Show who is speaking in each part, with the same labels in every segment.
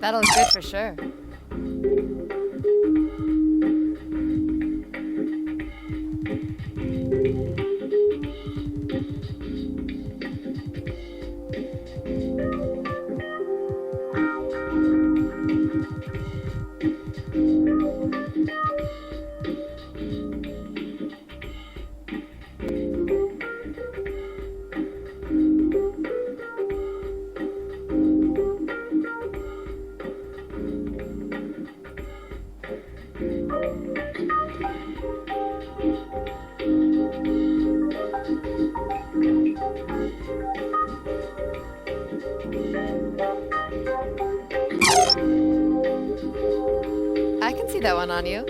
Speaker 1: That'll look good for sure. I can see that one on you.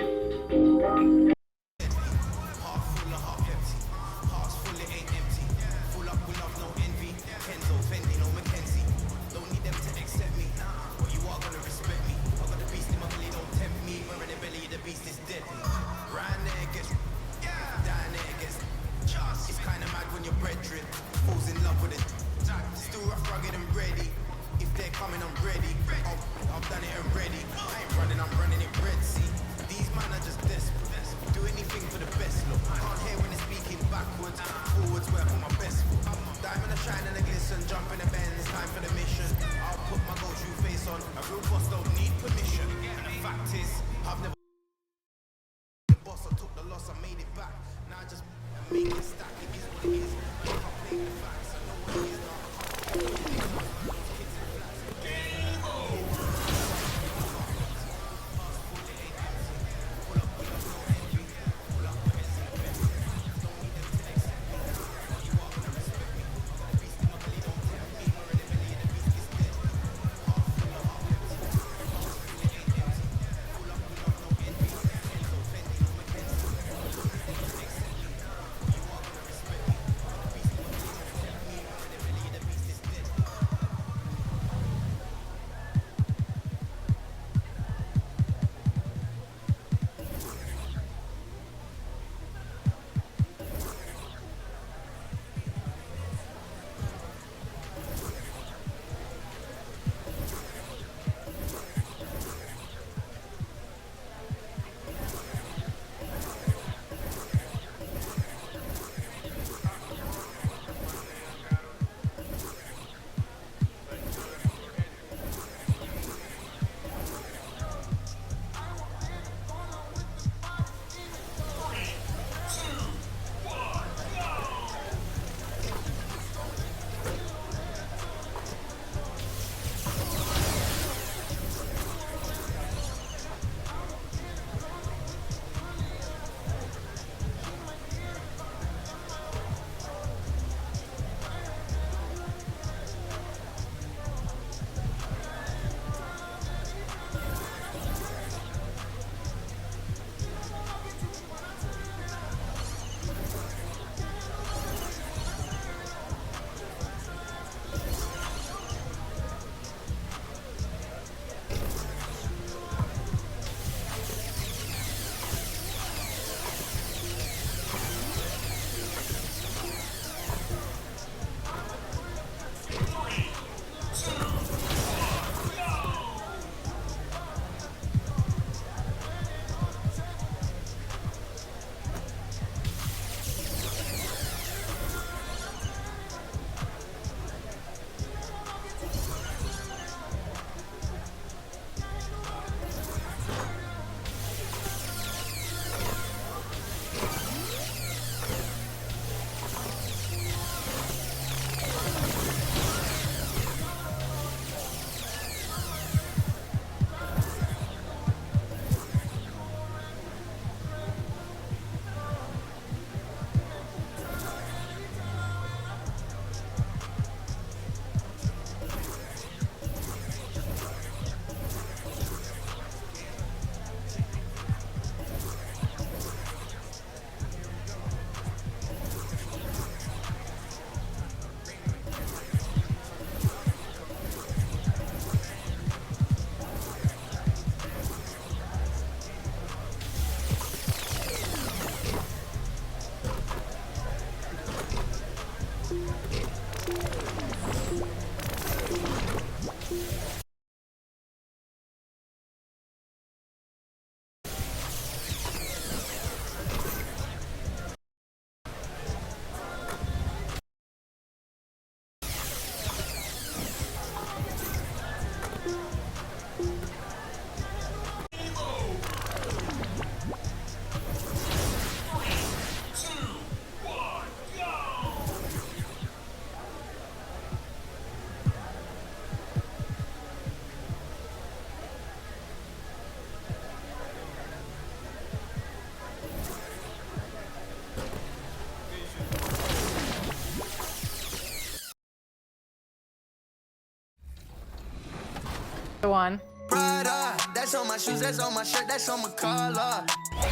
Speaker 2: One.
Speaker 3: Prada, that's on my shoes, that's on my shirt, that's on my collar.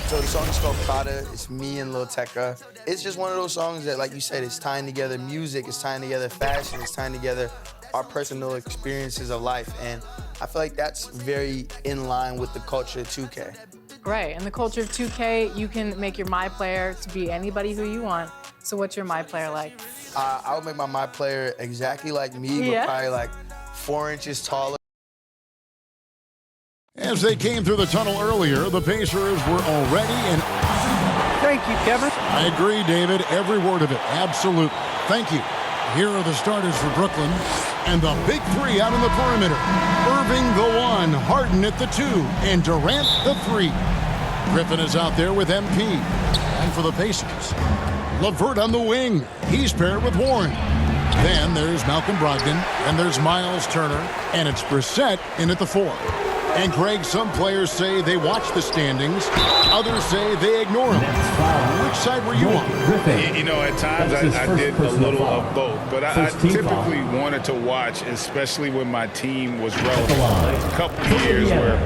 Speaker 4: So the song is called Prada. It's me and Lil Tecca. It's just one of those songs that, like you said, it's tying together music, it's tying together fashion, it's tying together our personal experiences of life. And I feel like that's very in line with the culture of 2K.
Speaker 2: Right, in the culture of 2K, you can make your My Player to be anybody who you want. So what's your My Player like?
Speaker 4: I would make my Player exactly like me, but probably like 4 inches taller.
Speaker 5: As they came through the tunnel earlier, the Pacers were already in.
Speaker 6: Thank you, Kevin.
Speaker 5: I agree, David. Every word of it. Absolute. Thank you. Here are the starters for Brooklyn. And the big three out on the perimeter. Irving the 1, Harden at the 2, and Durant the 3. Griffin is out there with MP. And for the Pacers, LeVert on the wing. He's paired with Warren. Then there's Malcolm Brogdon, and there's Miles Turner, and it's Brissett in at the 4. And Greg, some players say they watch the standings, others say they ignore them. Which side were you on?
Speaker 7: You know, at times I did a little of both, but I typically wanted to watch, especially when my team was relevant. A couple of years where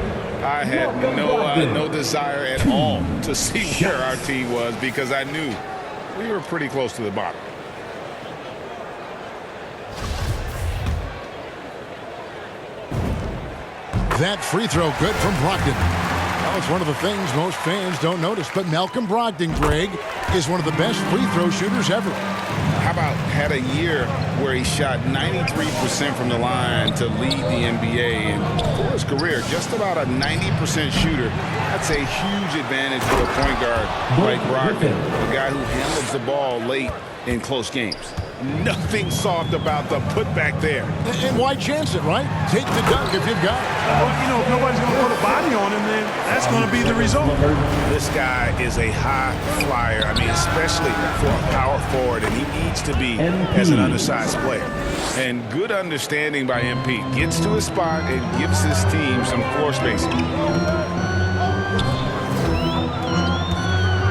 Speaker 7: I had no desire at all to see where our team was because I knew we were pretty close to the bottom.
Speaker 5: That free throw good from Brogdon. Well, it's one of the things most fans don't notice, but Malcolm Brogdon, Greg, is one of the best free throw shooters ever.
Speaker 7: How about had a year where he shot 93% from the line to lead the NBA, and for his career, just about a 90% shooter. That's a huge advantage for a point guard like Brogdon, a guy who handles the ball late in close games. Nothing soft about the putback there.
Speaker 5: And why chance it, right? Take the dunk if you've got it.
Speaker 6: Well, you know, if nobody's going to put a body on him, then that's going to be the result.
Speaker 7: This guy is a high flyer. I mean, especially for a power forward, and he needs to be as an undersized player. And good understanding by MP. Gets to his spot and gives his team some floor spacing.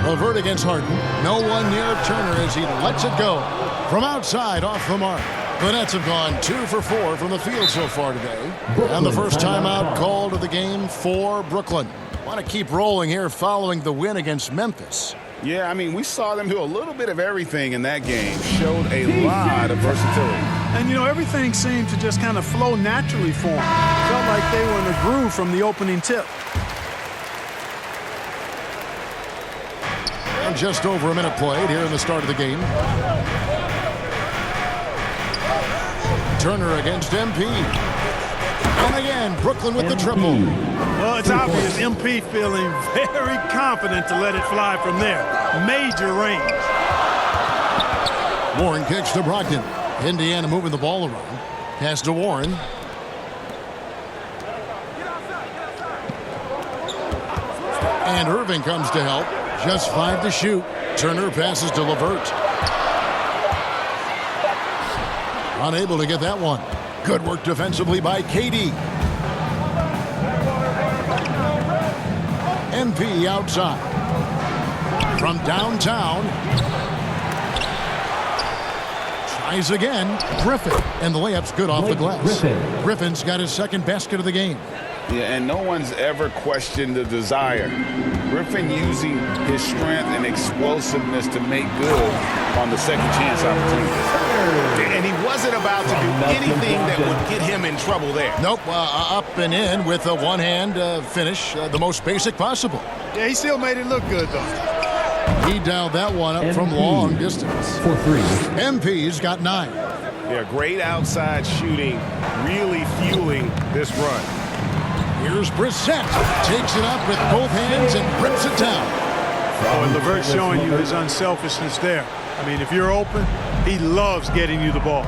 Speaker 5: LeVert against Harden. No one near Turner as he lets it go. From outside, off the mark. The Nets have gone 2 for 4 from the field so far today. And the first timeout called of the game for Brooklyn. Want to keep rolling here following the win against Memphis.
Speaker 7: Yeah, I mean, we saw them do a little bit of everything in that game. Showed a lot of versatility.
Speaker 6: And, you know, everything seemed to just kind of flow naturally for them. Felt like they were in a groove from the opening tip.
Speaker 5: And just over a minute played here in the start of the game. Turner against MP. And again, Brooklyn with the triple.
Speaker 6: Well, it's obvious MP feeling very confident to let it fly from there. Major range.
Speaker 5: Warren kicks to Brogdon. Indiana moving the ball around. Pass to Warren. And Irving comes to help. Just 5 to shoot. Turner passes to LeVert. Unable to get that one. Good work defensively by KD. MP outside. From downtown. Tries again. Griffin. And the layup's good off the glass. Griffin's got his second basket of the game.
Speaker 7: Yeah, and no one's ever questioned the desire. Griffin using his strength and explosiveness to make good on the second chance opportunity. And he wasn't about to do anything that would get him in trouble there.
Speaker 5: Nope, up and in with a one-hand finish, the most basic possible.
Speaker 6: Yeah, he still made it look good, though.
Speaker 5: He dialed that one up from long distance. For 3. MP's got 9.
Speaker 7: Yeah, great outside shooting, really fueling this run.
Speaker 5: Here's Brissett. Takes it up with both hands and rips it down.
Speaker 6: Oh, and LeVert showing you his unselfishness there. I mean, if you're open, he loves getting you the ball.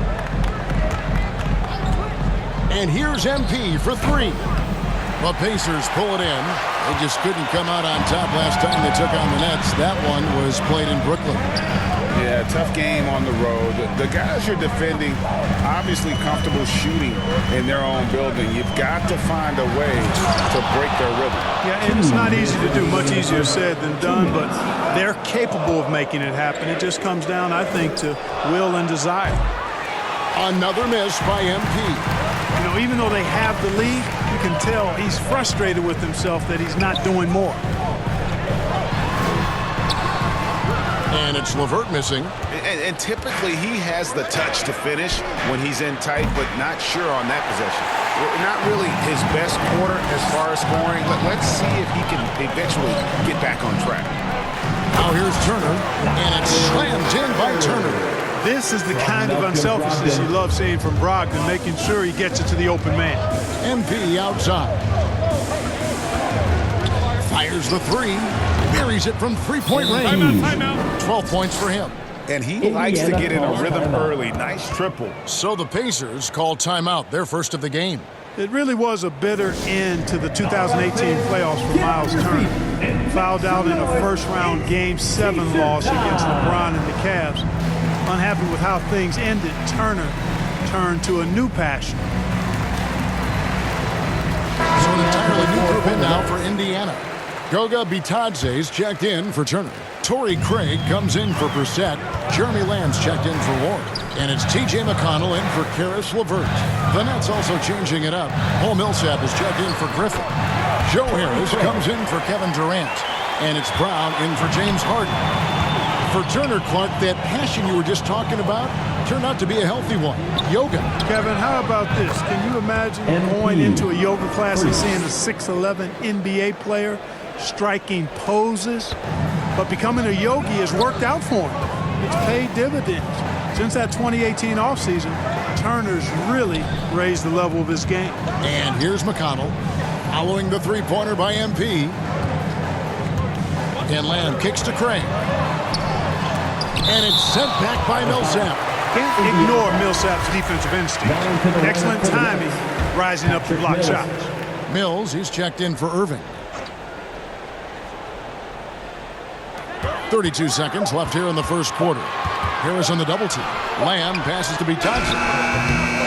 Speaker 5: And here's MP for 3. The Pacers pull it in. They just couldn't come out on top last time they took on the Nets. That one was played in Brooklyn.
Speaker 7: Yeah, tough game on the road. The guys you're defending, obviously comfortable shooting in their own building. You've got to find a way to break their rhythm.
Speaker 6: Yeah, and it's not easy to do. Much easier said than done, but they're capable of making it happen. It just comes down, I think, to will and desire.
Speaker 5: Another miss by MP.
Speaker 6: You know, even though they have the lead, you can tell he's frustrated with himself that he's not doing more.
Speaker 5: And it's LeVert missing.
Speaker 7: And typically he has the touch to finish when he's in tight, but not sure on that possession. Not really his best quarter as far as scoring, but let's see if he can eventually get back on track.
Speaker 5: Now here's Turner, and it's slammed in by Turner.
Speaker 6: This is the kind of unselfishness you love seeing from Brogdon, making sure he gets it to the open man.
Speaker 5: MP outside. Fires the three. Buries it from three-point range. 12 points for him.
Speaker 7: And he likes to get in a rhythm early. Nice triple.
Speaker 5: So the Pacers call timeout, their first of the game.
Speaker 6: It really was a bitter end to the 2018 playoffs for Miles Turner. Fouled out in a first-round Game 7 loss against LeBron and the Cavs. Unhappy with how things ended, Turner turned to a new passion.
Speaker 5: So an entirely new group in now for Indiana. Goga Bitadze's checked in for Turner. Torrey Craig comes in for Brissett. Jeremy Lamb's checked in for Ward. And it's T.J. McConnell in for Karis LeVert. The Nets also changing it up. Paul Millsap is checked in for Griffin. Joe Harris comes in for Kevin Durant. And it's Brown in for James Harden. For Turner, Clark, that passion you were just talking about turned out to be a healthy one. Yoga.
Speaker 6: Kevin, how about this? Can you imagine going into a yoga class and seeing a 6'11" NBA player striking poses? But becoming a yogi has worked out for him. It's paid dividends. Since that 2018 offseason, Turner's really raised the level of his game.
Speaker 5: And here's McConnell following the three-pointer by MP. And Lamb kicks to Craig. And it's sent back by Millsap.
Speaker 6: Can't ignore Millsap's defensive instinct. Excellent timing, rising up to block shots.
Speaker 5: Mills, he's checked in for Irving. 32 seconds left here in the first quarter. Harris on the double team. Lamb passes to Bitadze.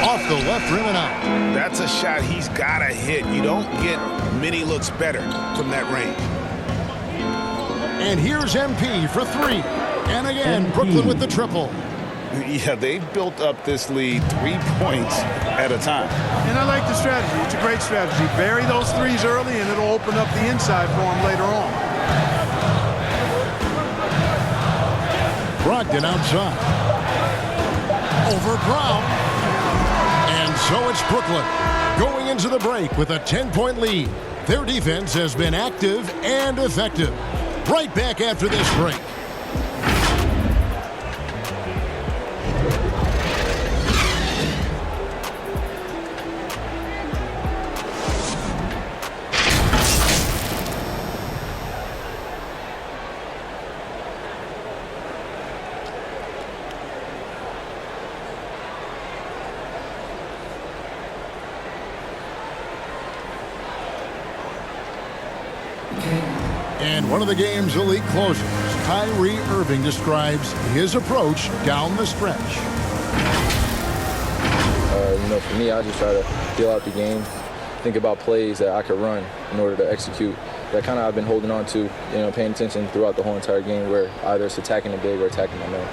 Speaker 5: Off the left rim and out.
Speaker 7: That's a shot he's got to hit. You don't get many looks better from that range.
Speaker 5: And here's MP for three. And again, Brooklyn with the triple.
Speaker 7: Yeah, they've built up this lead 3 points at a time.
Speaker 6: And I like the strategy. It's a great strategy. Bury those threes early, and it'll open up the inside for him later on.
Speaker 5: Brogdon outside. Over Brown. And so it's Brooklyn going into the break with a 10-point lead. Their defense has been active and effective. Right back after this break. And one of the game's elite closers, Kyrie Irving, describes his approach down the stretch.
Speaker 8: For me, I just try to feel out the game, think about plays that I could run in order to execute. That kind of I've been holding on to, paying attention throughout the whole entire game, where either it's attacking the big or attacking my man.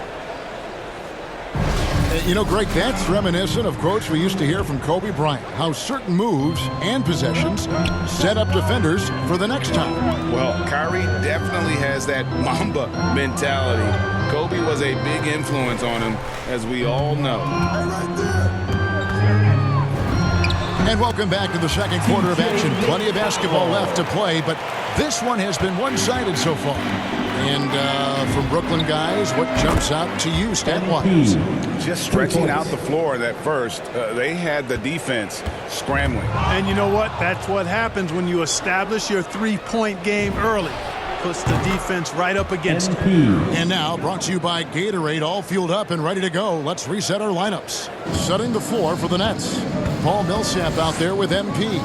Speaker 5: Greg, that's reminiscent of quotes we used to hear from Kobe Bryant, how certain moves and possessions set up defenders for the next time.
Speaker 7: Well, Kyrie definitely has that Mamba mentality. Kobe was a big influence on him, as we all know.
Speaker 5: And welcome back to the second quarter of action. Plenty of basketball left to play, but this one has been one-sided so far. And from Brooklyn guys, what jumps out to you stat-wise?
Speaker 7: Just stretching out the floor at first. They had the defense scrambling.
Speaker 6: And you know what? That's what happens when you establish your three-point game early. Puts the defense right up against it.
Speaker 5: And now, brought to you by Gatorade, all fueled up and ready to go. Let's reset our lineups. Setting the floor for the Nets. Paul Millsap out there with MP.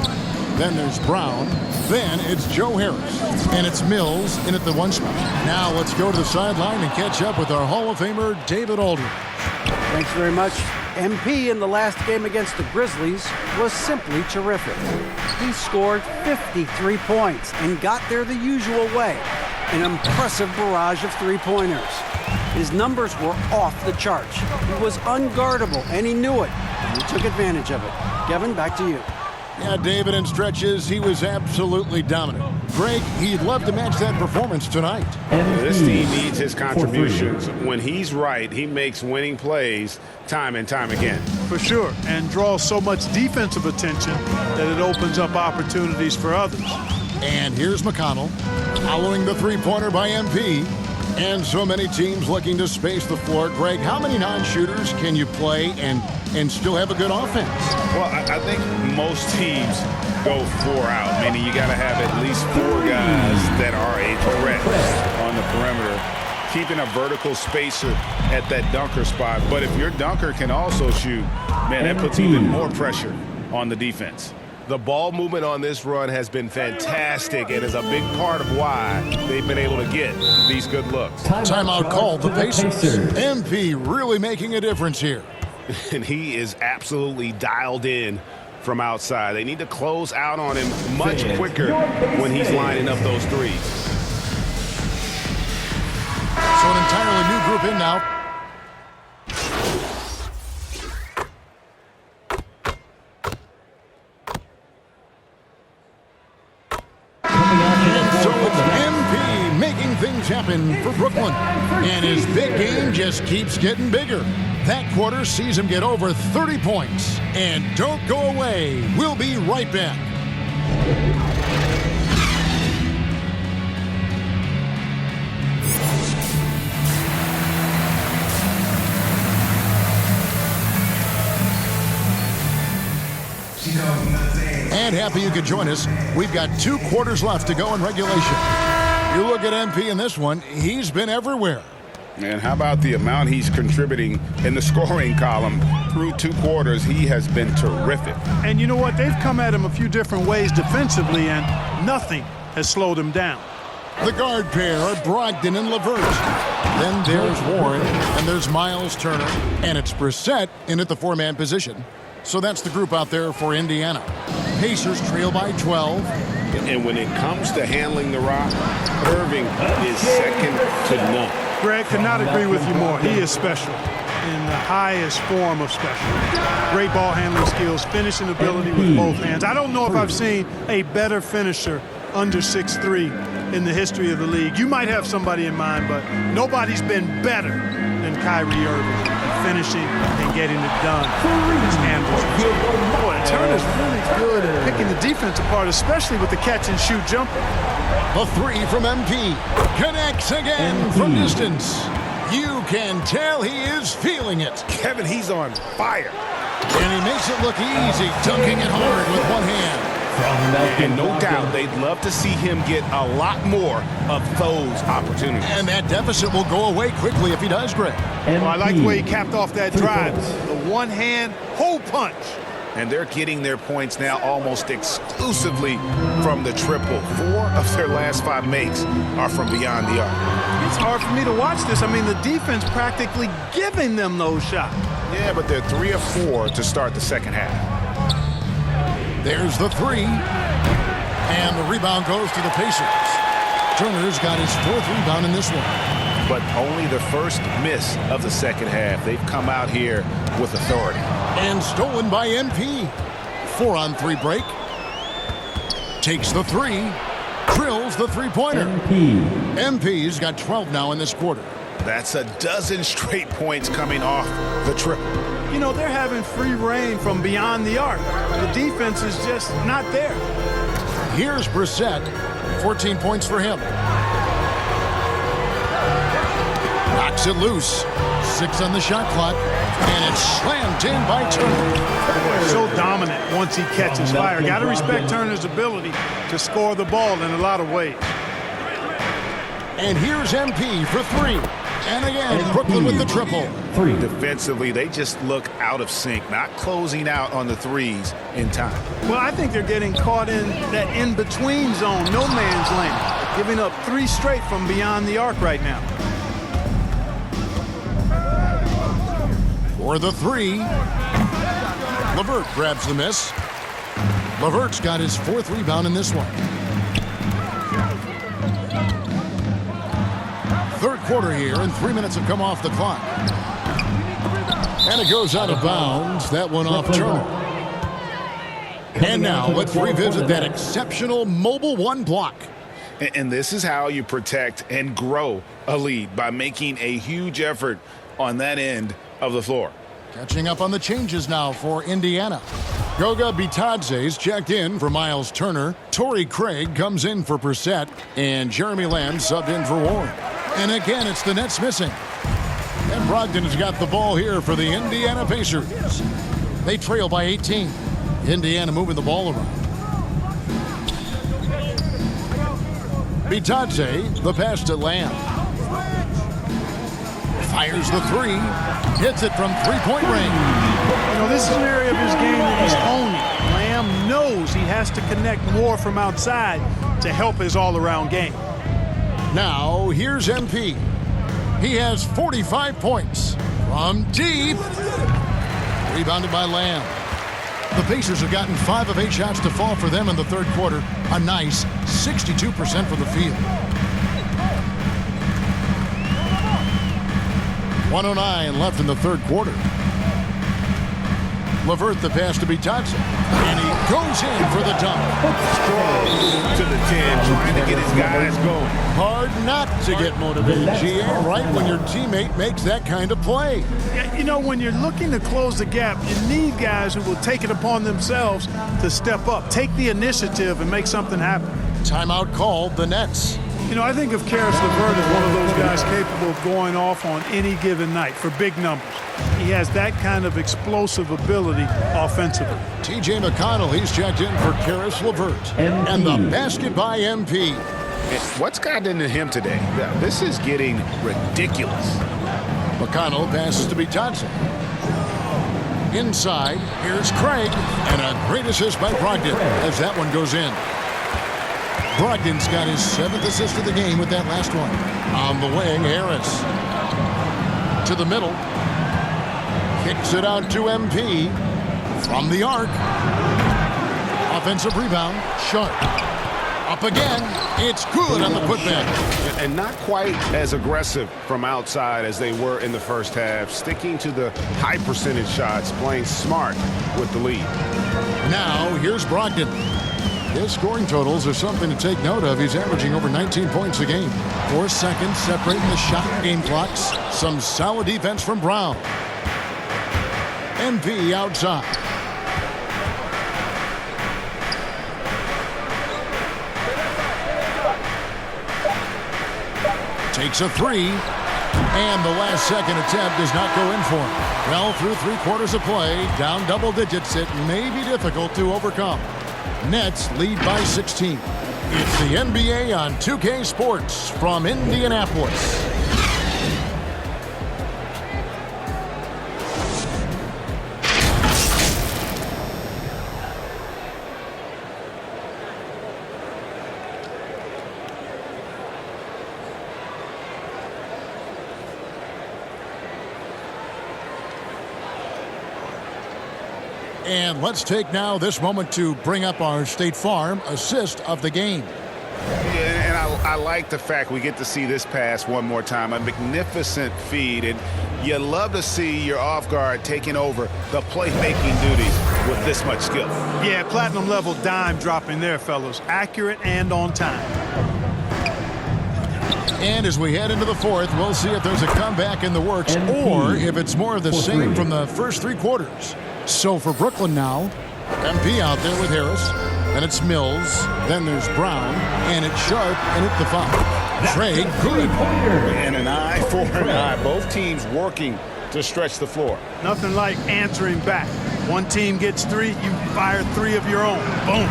Speaker 5: Then there's Brown. Then it's Joe Harris. And it's Mills in at the one spot. Now let's go to the sideline and catch up with our Hall of Famer, David Aldridge.
Speaker 9: Thanks very much. MP in the last game against the Grizzlies was simply terrific. He scored 53 points and got there the usual way. An impressive barrage of three-pointers. His numbers were off the charts. He was unguardable, and he knew it. And he took advantage of it. Kevin, back to you.
Speaker 5: Yeah, David, in stretches, he was absolutely dominant. Greg, he'd love to match that performance tonight.
Speaker 7: This team needs his contributions. When he's right, he makes winning plays time and time again.
Speaker 6: For sure, and draws so much defensive attention that it opens up opportunities for others.
Speaker 5: And here's McConnell, following the three-pointer by MP. And so many teams looking to space the floor. Greg, how many non-shooters can you play and still have a good offense?
Speaker 7: Well, I think most teams go 4 out, meaning you got to have at least 4 guys that are a threat on the perimeter, keeping a vertical spacer at that dunker spot. But if your dunker can also shoot, man, that puts even more pressure on the defense.
Speaker 10: The ball movement on this run has been fantastic and is a big part of why they've been able to get these good looks.
Speaker 5: Timeout called the Pacers. MP really making a difference here.
Speaker 7: And he is absolutely dialed in from outside. They need to close out on him much quicker when he's lining up those threes.
Speaker 5: So an entirely new group in now. So it's MP making things happen for Brooklyn. And his big game just keeps getting bigger. That quarter sees him get over 30 points. And don't go away. We'll be right back. And happy you could join us. We've got 2 quarters left to go in regulation. You look at MP in this one, he's been everywhere.
Speaker 7: And how about the amount he's contributing in the scoring column through 2 quarters? He has been terrific.
Speaker 6: And you know what? They've come at him a few different ways defensively, and nothing has slowed him down.
Speaker 5: The guard pair are Brogdon and LeVert. Then there's Warren, and there's Miles Turner, and it's Brissett in at the 4-man position. So that's the group out there for Indiana. Pacers trail by 12.
Speaker 7: And when it comes to handling the rock, Irving is second to none.
Speaker 6: Greg, could not agree with you more. He is special in the highest form of special. Great ball handling skills, finishing ability with both hands. I don't know if I've seen a better finisher under 6'3" in the history of the league. You might have somebody in mind, but nobody's been better than Kyrie Irving at finishing and getting it done. His handles. Boy, Turner's really good at picking the defense apart, especially with the catch-and-shoot jumper.
Speaker 5: The 3 from MP connects again from distance. You can tell he is feeling it.
Speaker 7: Kevin, he's on fire.
Speaker 5: And he makes it look easy, dunking it hard with one hand.
Speaker 7: And no doubt they'd love to see him get a lot more of those opportunities.
Speaker 5: And that deficit will go away quickly if he does, Greg.
Speaker 6: Well, I like the way he capped off that drive. The one-hand hole punch.
Speaker 7: And they're getting their points now almost exclusively from the triple. 4 of their last 5 makes are from beyond the arc.
Speaker 6: It's hard for me to watch this. I mean, the defense practically giving them those shots.
Speaker 7: Yeah, but they're 3 of 4 to start the second half.
Speaker 5: There's the 3. And the rebound goes to the Pacers. Turner's got his 4th rebound in this one.
Speaker 7: But only the first miss of the second half. They've come out here with authority.
Speaker 5: And stolen by MP. 4-on-3 break. Takes the 3. Drills the three-pointer. MP's got 12 now in this quarter.
Speaker 7: That's a dozen straight points coming off the triple.
Speaker 6: You know, they're having free reign from beyond the arc. The defense is just not there.
Speaker 5: Here's Brissett. 14 points for him. Knocks it loose. 6 on the shot clock. And it's slammed in by Turner.
Speaker 6: So dominant once he catches fire. Got to respect Turner's ability to score the ball in a lot of ways.
Speaker 5: And here's MP for 3. And again, Brooklyn with the triple.
Speaker 7: Defensively, they just look out of sync, not closing out on the threes in time.
Speaker 6: Well, I think they're getting caught in that in-between zone, no man's land, giving up 3 straight from beyond the arc right now.
Speaker 5: For the 3. LeVert grabs the miss. LeVert's got his 4th rebound in this one. 3rd quarter here, and 3 minutes have come off the clock. And it goes out of bounds. That one off Turner. And now let's revisit that exceptional Mobile One block.
Speaker 7: And this is how you protect and grow a lead, by making a huge effort on that end of the floor.
Speaker 5: Catching up on the changes now for Indiana. Goga Bitadze's checked in for Miles Turner. Torrey Craig comes in for Brissett. And Jeremy Lamb subbed in for Warren. And again, it's the Nets missing. And Brogdon has got the ball here for the Indiana Pacers. They trail by 18. Indiana moving the ball around. Bitadze, the pass to Lamb. Fires the three. Hits it from three-point range.
Speaker 6: You know, this is an area of his game that he's owning. Lamb knows he has to connect more from outside to help his all-around game.
Speaker 5: Now, here's MP. He has 45 points from deep. Rebounded by Lamb. The Pacers have gotten 5 of 8 shots to fall for them in the third quarter. A nice 62% for the field. 1:09 left in the third quarter. LeVert the pass to Bitadze. And he goes in for the dunk.
Speaker 10: Strong to the 10, trying to get his guys going.
Speaker 5: Hard not to get motivated, GA, right when your teammate makes that kind of play.
Speaker 6: Yeah, you know, when you're looking to close the gap, you need guys who will take it upon themselves to step up, take the initiative, and make something happen.
Speaker 5: Timeout called, the Nets.
Speaker 6: You know, I think of Karis LeVert as one of those guys capable of going off on any given night for big numbers. He has that kind of explosive ability offensively.
Speaker 5: TJ McConnell, he's checked in for Karis LeVert. And the basket by MP.
Speaker 7: What's gotten into him today? This is getting ridiculous.
Speaker 5: McConnell passes to Bitadze. Inside, here's Craig. And a great assist by Brogdon as that one goes in. Brogdon's got his 7th assist of the game with that last one. On the wing, Harris. To the middle. Kicks it out to MP. From the arc. Offensive rebound. Sharp. Up again. It's good on the putback.
Speaker 10: And not quite as aggressive from outside as they were in the first half. Sticking to the high percentage shots. Playing smart with the lead.
Speaker 5: Now, here's Brogdon. His scoring totals are something to take note of. He's averaging over 19 points a game. 4 seconds separating the shot game clocks. Some solid defense from Brown. MP outside. Takes a three. And the last second attempt does not go in for him. Well, through 3 quarters of play, down double digits, it may be difficult to overcome. Nets lead by 16. It's the NBA on 2K Sports from Indianapolis. And let's take now this moment to bring up our State Farm assist of the game.
Speaker 7: And I like the fact we get to see this pass one more time. A magnificent feed. And you love to see your off guard taking over the playmaking duties with this much skill.
Speaker 6: Yeah, platinum level dime dropping there, fellas. Accurate and on time.
Speaker 5: And as we head into the fourth, we'll see if there's a comeback in the works or if it's more of the same from the first 3 quarters. So for Brooklyn now, MP out there with Harris. Then it's Mills. Then there's Brown. And it's Sharp. And it's the foul. Craig, good.
Speaker 7: And an eye for an eye. Both teams working to stretch the floor.
Speaker 6: Nothing like answering back. One team gets 3, you fire 3 of your own. Boom.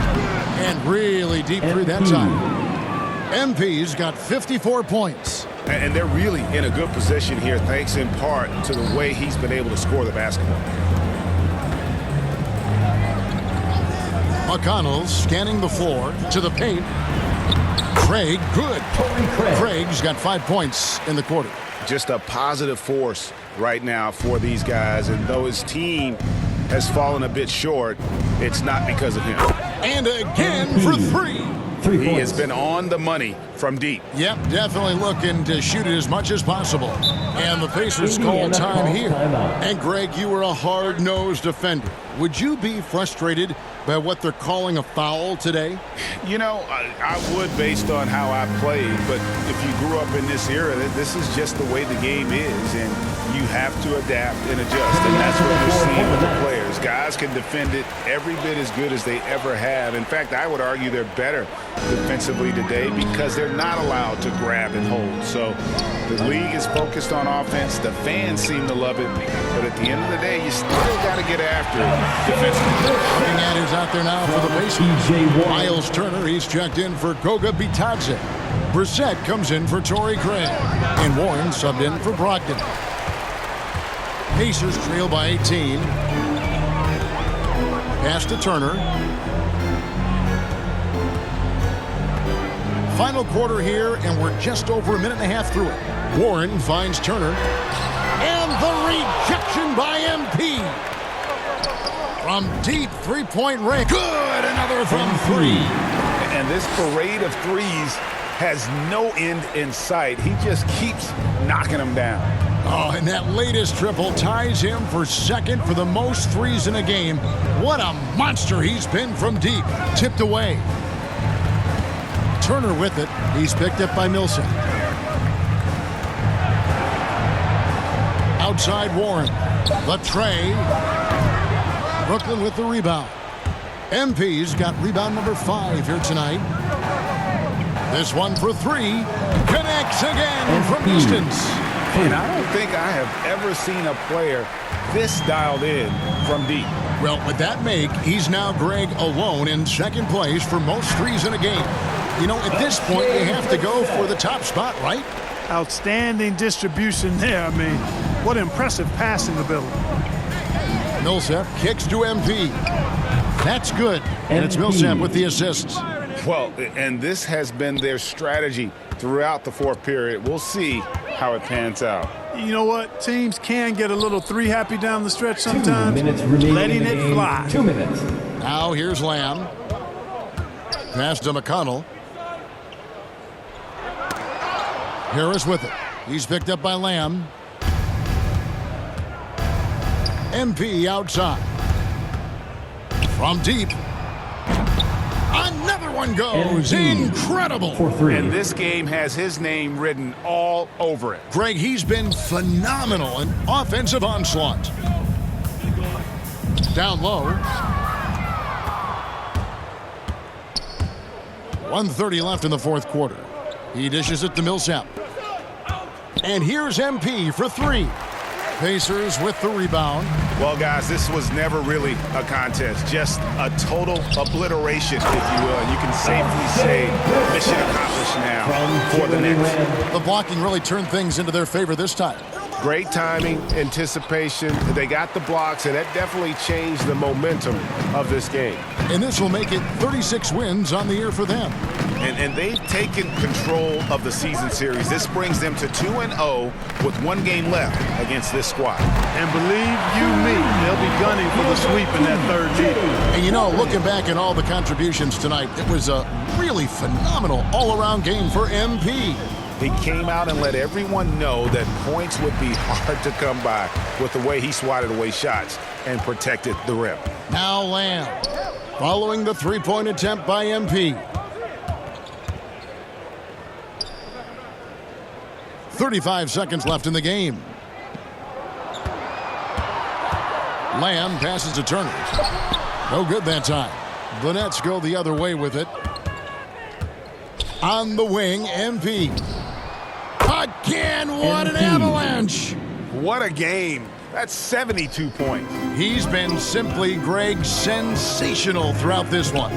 Speaker 5: And really deep through that time. MP's got 54 points.
Speaker 7: And they're really in a good position here, thanks in part to the way he's been able to score the basketball.
Speaker 5: McConnell scanning the floor to the paint. Craig, good. Craig's got 5 points in the quarter.
Speaker 7: Just a positive force right now for these guys. And though his team has fallen a bit short, it's not because of him.
Speaker 5: And again for 3.
Speaker 7: He has been on the money from deep.
Speaker 5: Yep, definitely looking to shoot it as much as possible. And the Pacers call time here. And Greg, you were a hard-nosed defender. Would you be frustrated by what they're calling a foul today?
Speaker 7: You know, I would based on how I played, but if you grew up in this era, this is just the way the game is, and you have to adapt and adjust, and that's what we're seeing with the players. Guys can defend it every bit as good as they ever have. In fact, I would argue they're better defensively today because they're not allowed to grab and hold. So the league is focused on offense. The fans seem to love it, but at the end of the day, you still got to get after it defensively.
Speaker 5: Looking at who's out there now for the Pacers. Miles Turner, he's checked in for Goga Bitadze. Brissett comes in for Torrey Craig. And Warren subbed in for Brogdon. Pacers trail by 18. Pass to Turner. Final quarter here, and we're just over a minute and a half through it. Warren finds Turner. And the rejection by MP. From deep three-point range. Good! Another from three.
Speaker 7: And this parade of threes has no end in sight. He just keeps knocking them down.
Speaker 5: Oh, and that latest triple ties him for second for the most threes in a game. What a monster he's been from deep. Tipped away. Turner with it. He's picked up by Millsap. Outside Warren. The tray. Brooklyn with the rebound. MP's got rebound number 5 here tonight. This one for 3. Connects again from distance.
Speaker 7: And I don't think I have ever seen a player this dialed in from deep.
Speaker 5: Well, with that make, he's now, Greg, alone in second place for most threes in a game. You know, at this point, you have to go for the top spot, right?
Speaker 6: Outstanding distribution there. I mean, what impressive passing ability.
Speaker 5: Millsap kicks to MP. That's good. And it's Millsap with the assists.
Speaker 7: Well, and this has been their strategy throughout the fourth period. We'll see how it pans out.
Speaker 6: You know what? Teams can get a little three happy down the stretch sometimes. Letting it fly.
Speaker 11: 2 minutes.
Speaker 5: Now here's Lamb. Pass to McConnell. Harris with it. He's picked up by Lamb. MP outside. From deep. Another one goes. Incredible.
Speaker 7: And this game has his name written all over it.
Speaker 5: Greg, he's been phenomenal in offensive onslaught. Down low. 1:30 left in the fourth quarter. He dishes it to Millsap. And here's MP for 3. Pacers with the rebound.
Speaker 7: Well, guys, this was never really a contest, just a total obliteration, if you will. And you can safely say mission accomplished now for the Knicks.
Speaker 5: The blocking really turned things into their favor this time.
Speaker 10: Great timing, anticipation. They got the blocks, and that definitely changed the momentum of this game.
Speaker 5: And this will make it 36 wins on the year for them.
Speaker 7: And they've taken control of the season series. This brings them to 2-0 with 1 game left against this squad.
Speaker 6: And believe you me, they'll be gunning for the sweep in that third meeting.
Speaker 5: And you know, looking back at all the contributions tonight, it was a really phenomenal all-around game for MP.
Speaker 7: He came out and let everyone know that points would be hard to come by with the way he swatted away shots and protected the rim.
Speaker 5: Now Lamb, following the three-point attempt by MP. 35 seconds left in the game. Lamb passes to Turner. No good that time. The Nets go the other way with it. On the wing, MP. Again, what an avalanche!
Speaker 7: What a game. That's 72 points.
Speaker 5: He's been simply, Greg, sensational throughout this one.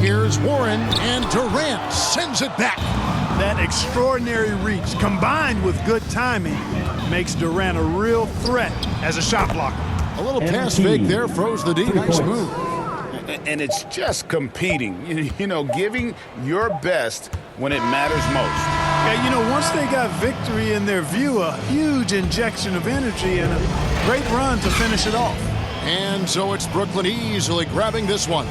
Speaker 5: Here's Warren, and Durant sends it back.
Speaker 6: That extraordinary reach combined with good timing makes Durant a real threat as a shot blocker.
Speaker 5: A little pass fake there, froze the D. Nice move.
Speaker 7: And it's just competing, you know, giving your best when it matters most.
Speaker 6: Yeah, you know, once they got victory in their view, a huge injection of energy and a great run to finish it off.
Speaker 5: And so it's Brooklyn easily grabbing this one.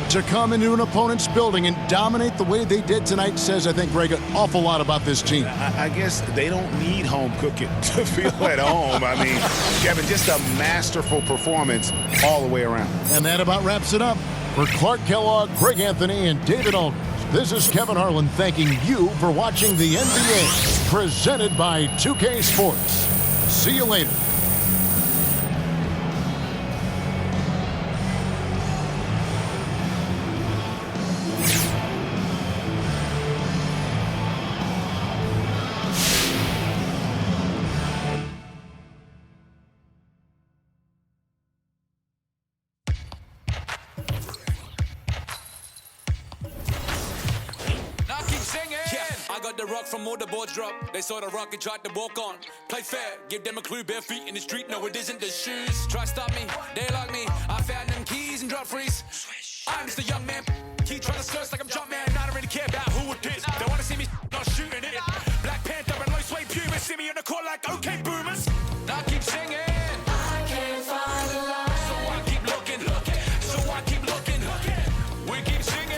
Speaker 5: To come into an opponent's building and dominate the way they did tonight says, I think, Greg, an awful lot about this team.
Speaker 7: I guess they don't need home cooking to feel at home. I mean, Kevin, just a masterful performance all the way around.
Speaker 5: And that about wraps it up. For Clark Kellogg, Greg Anthony, and David Aldridge, this is Kevin Harlan thanking you for watching the NBA, presented by 2K Sports. See you later.
Speaker 11: I got the rock from all the boards drop. They saw the rock and tried to walk on. Play fair, give them a clue. Bare feet in the street, no it isn't the shoes. Try stop me, they like me. I found them keys and drop freeze. I'm just a young man. Keep trying to search like I'm Jumpman. I don't really care about who it is. They wanna see me not shooting it. Black Panther and low sway pumas. See me on the court like okay boomers. I keep singing. I can't find the line. So I keep looking. So I keep looking. We keep singing.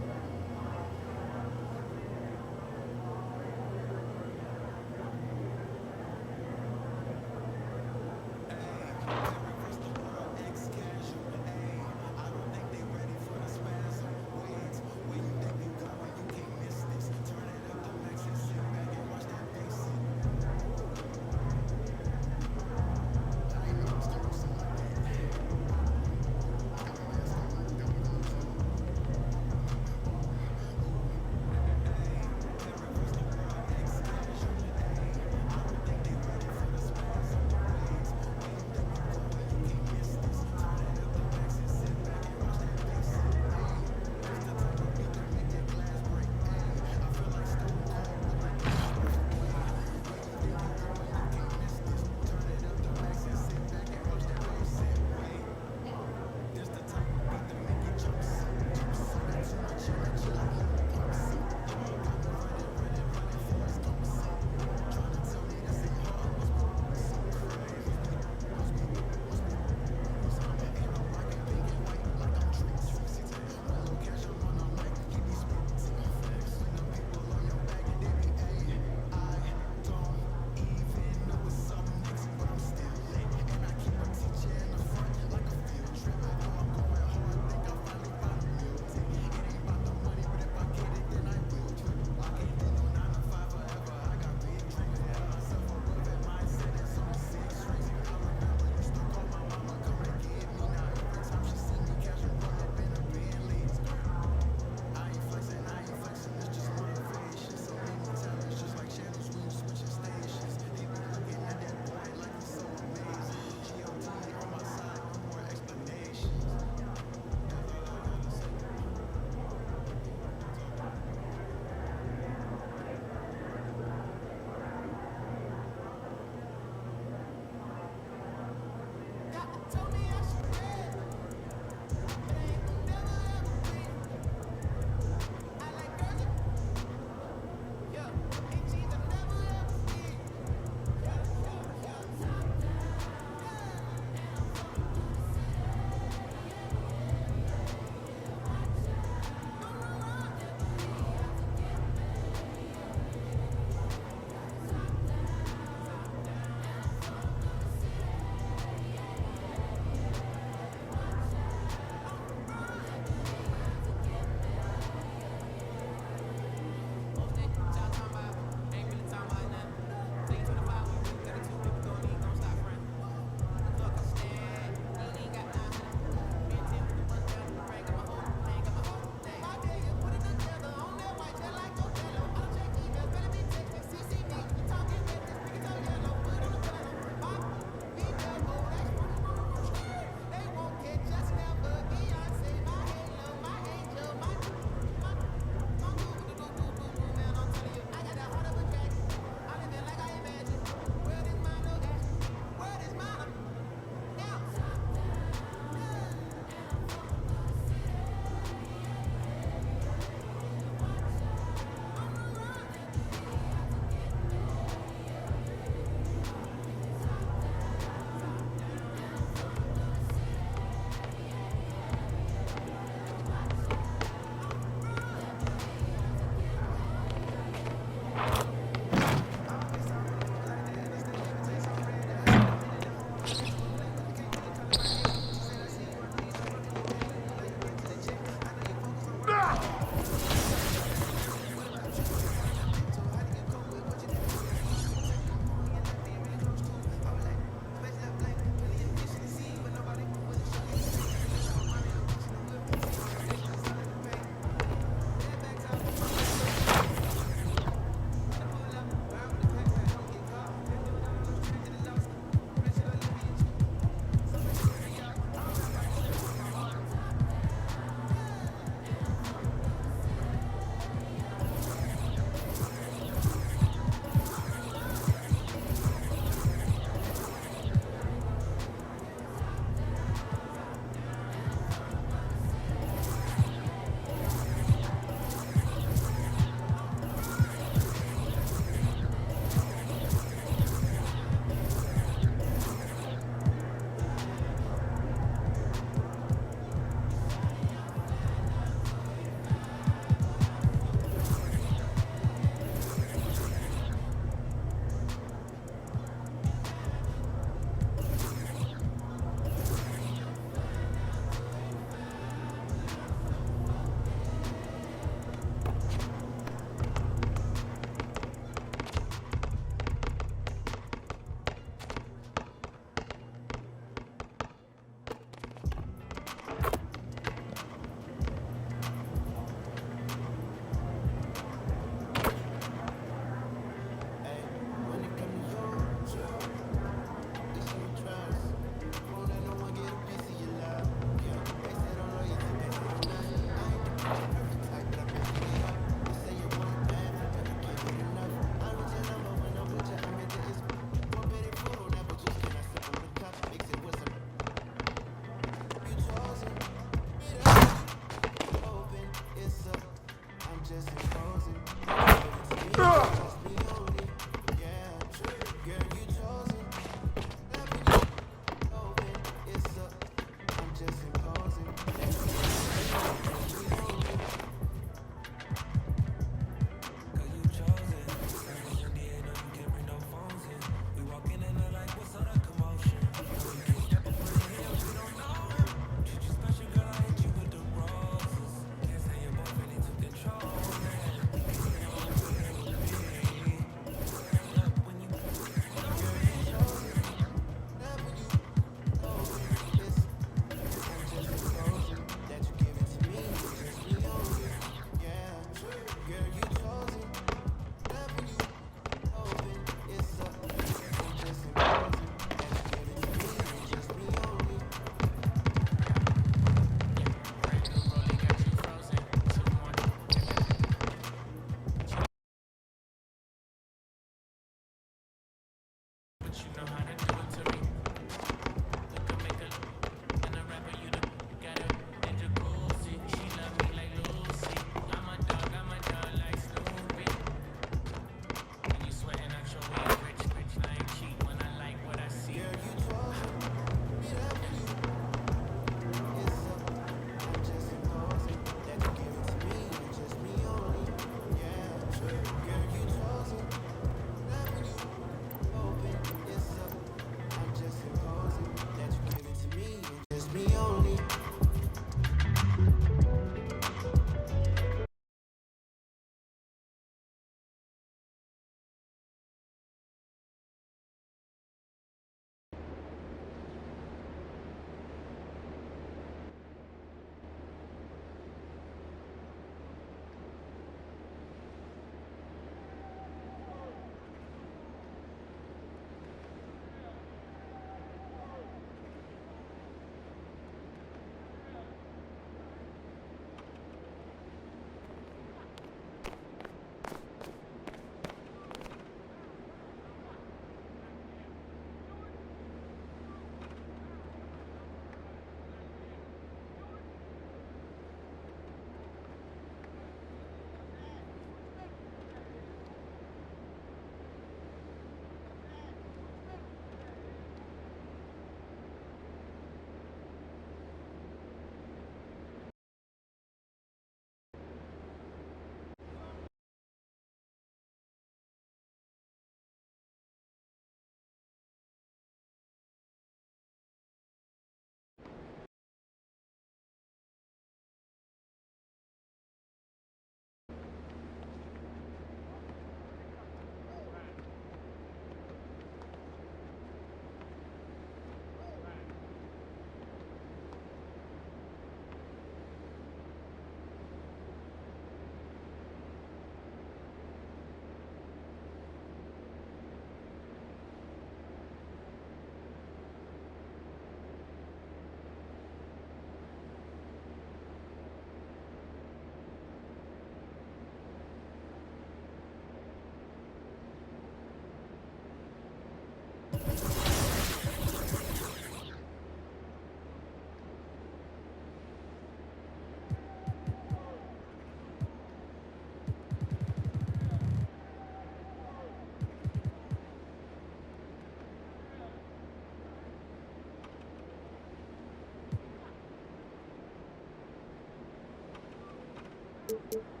Speaker 12: you.